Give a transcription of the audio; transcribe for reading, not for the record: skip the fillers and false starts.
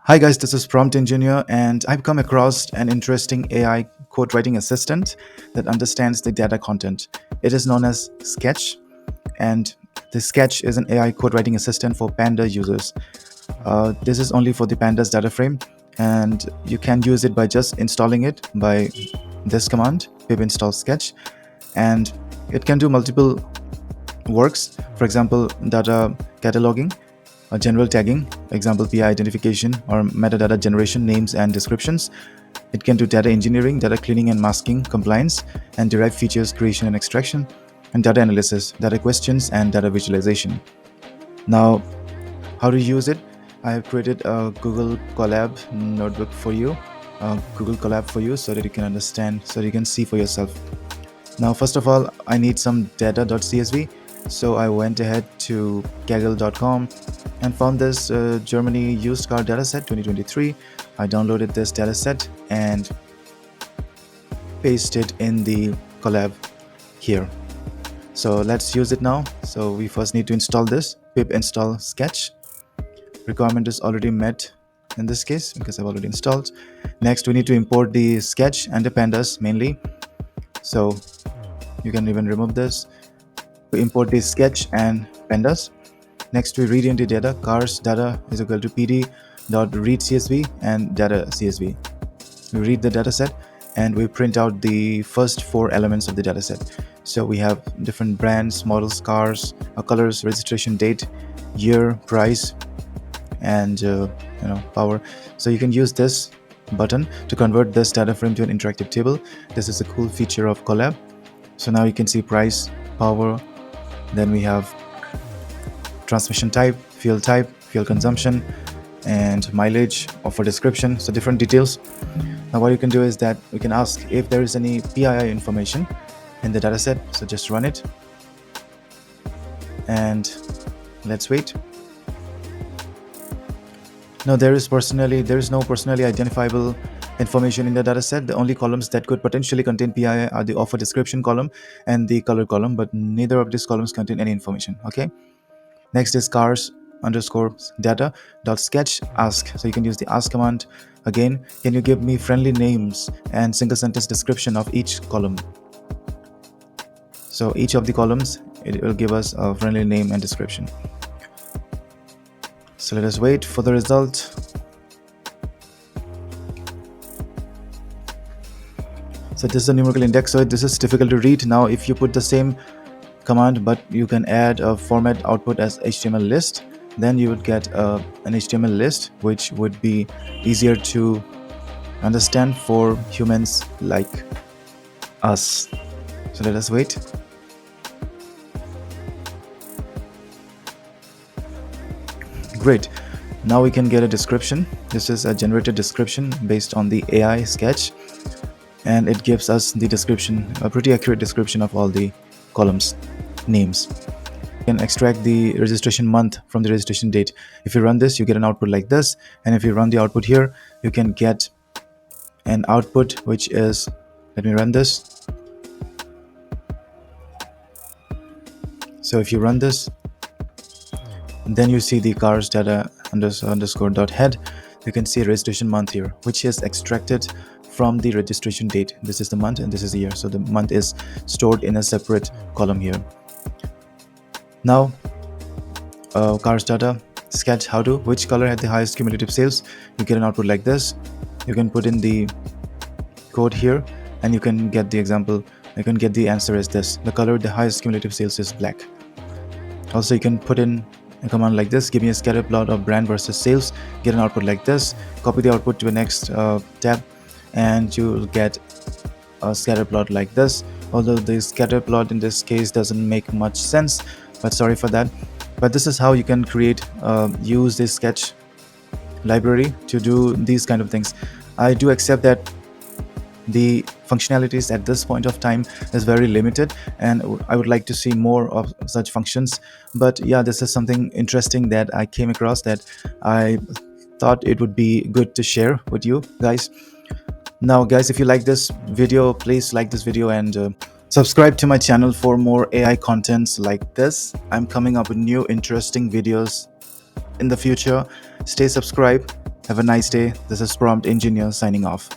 Hi guys, this is Prompt Engineer, and I've come across an interesting AI code writing assistant that understands the data content. It is known as Sketch, and the Sketch is an AI code writing assistant for Panda users. This is only for the Pandas data frame, and you can use it by just installing it by this command pip install sketch, and it can do multiple works. For example, data cataloging, general tagging, example PI identification, or metadata generation, names and descriptions. It can do data engineering, data cleaning and masking, compliance, and derived features creation and extraction, and data analysis, data questions, and data visualization. Now, how to use it? I have created a Google Colab notebook for you, Google Colab for you, so that you can understand, so you can see for yourself. Now, first of all, I need some data.csv. So I went ahead to kaggle.com and found this Germany used car dataset 2023. I downloaded this dataset and pasted in the collab here. So let's use it now. So we first need to install this pip install sketch. Requirement is already met in this case because I've already installed. Next, we need to import the sketch and the pandas mainly. So you can even remove this. We import the sketch and pandas. Next, we read into data. Cars data is equal to pd.read.csv and data csv. We read the dataset and we print out the first four elements of the dataset. So we have different brands, models, cars, colors, registration date, year, price, and power. So you can use this button to convert this data frame to an interactive table. This is a cool feature of Colab. So now you can see price, power, then we have transmission type, fuel consumption, and mileage, offer description, so different details. Now what you can do is that we can ask if there is any PII information in the dataset. So just run it and let's wait. Now there is no personally identifiable information in the dataset. The only columns that could potentially contain PII are the offer description column and the color column, but neither of these columns contain any information. Okay. Next is cars underscore data dot sketch ask. So you can use the ask command. Again, can you give me friendly names and single sentence description of each column? So each of the columns, it will give us a friendly name and description. So let us wait for the result. So this is the numerical index. So this is difficult to read. Now if you put the same command, but you can add a format output as HTML list, then you would get an HTML list, which would be easier to understand for humans like us. So let us wait. Great. Now we can get a description. This is a generated description based on the AI sketch, and it gives us the description, a pretty accurate description of all the columns names. You can extract the registration month from the registration date. If you run this, you get an output like this, and if you run the output here, you can get an output which is, let me run this. So if you run this, then you see the cars data underscore dot head. You can see registration month here, which is extracted from the registration date. This is the month and this is the year. So the month is stored in a separate column here. Now, cars data sketch how to, which color had the highest cumulative sales. You get an output like this. You can put in the code here and you can get the example. You can get the answer as this. The color with the highest cumulative sales is black. Also, you can put in a command like this, give me a scatter plot of brand versus sales, get an output like this, copy the output to the next tab, and you'll get a scatter plot like this. Although the scatter plot in this case doesn't make much sense, but sorry for that. But this is how you can create, use this sketch library to do these kind of things. I do accept that the functionalities at this point of time is very limited, and I would like to see more of such functions. But yeah, this is something interesting that I came across that I thought it would be good to share with you guys. Now guys, if you like this video, please like this video and subscribe to my channel for more AI contents like this. I'm coming up with new interesting videos in the future. Stay subscribed Have a nice day. This is Prompt Engineer signing off.